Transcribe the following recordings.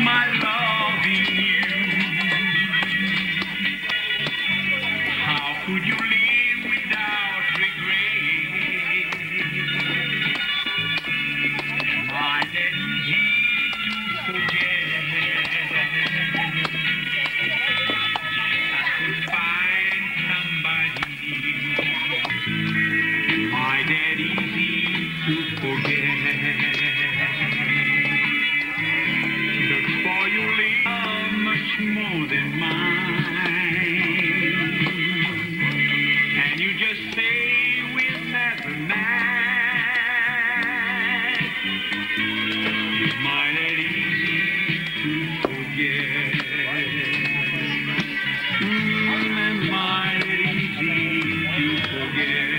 my love in you. How could you live without regret? Might that easy to forget? I could find somebody. Might that easy to forget? Before you leave, much more than mine, and you just say we'll never match. It's might that easy to forget. And might that easy to forget.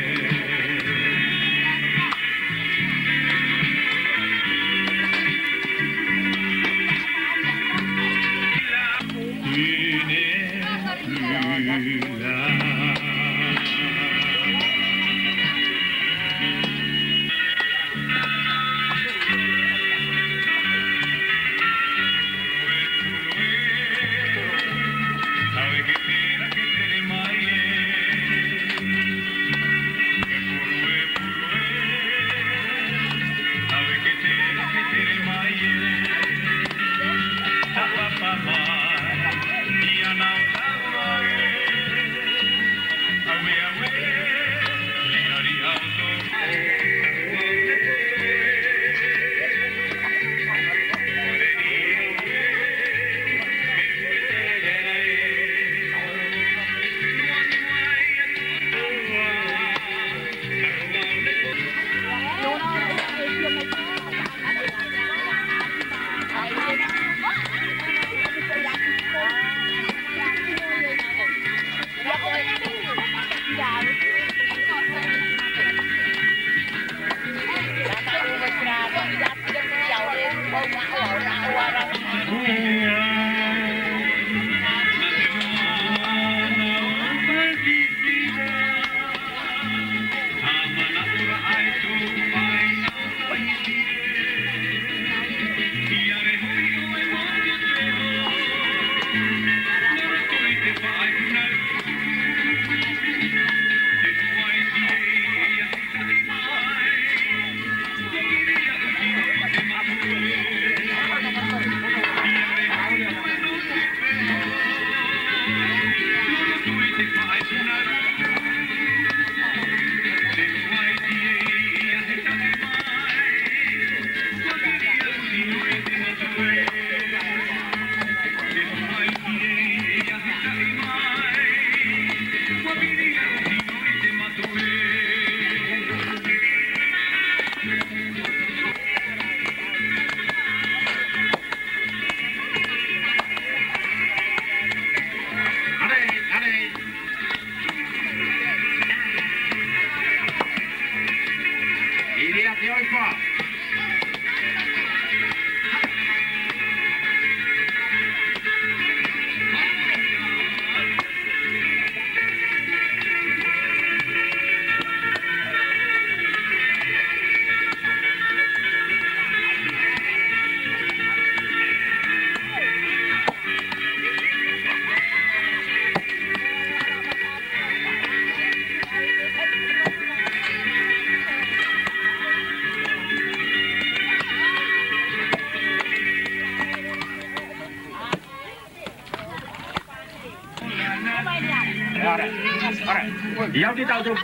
Yang kita untuk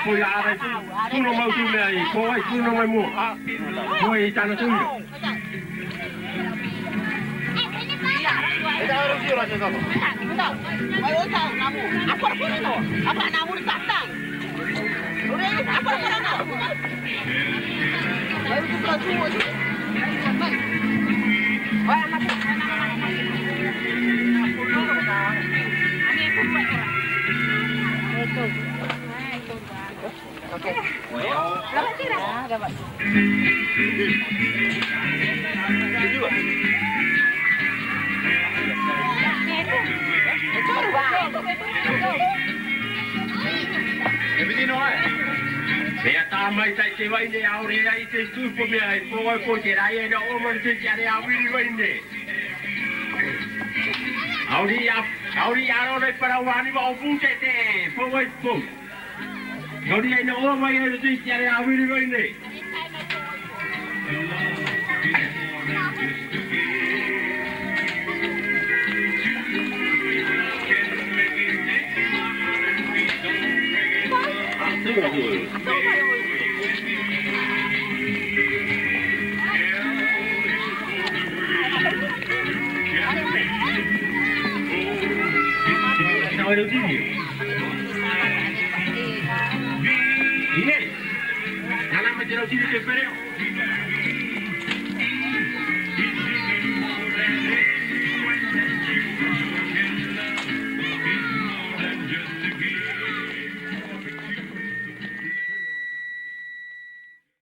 punya arah itu, pulau mau tu lagi, kau pulau mau mu, kau tanah tu. Kita harus jual saja tu. Betul. Ayo tahu namu. Apa pun itu. Apa namu datang. Boleh apa pun itu. Ayo kita jual. Wah, apa? Oke. Berapa kira? Dapat. Saya tamai saya cewek ini awalnya itu tu pemilik, pokok pokok raya dah orang tu cari awal ini. Ahora de para Wani va a punte, fue pum. Ahora no va a ir a decir que a abrir hoy. Sao đâu chứ gì? Inés, nada más te lo tienes que esperar.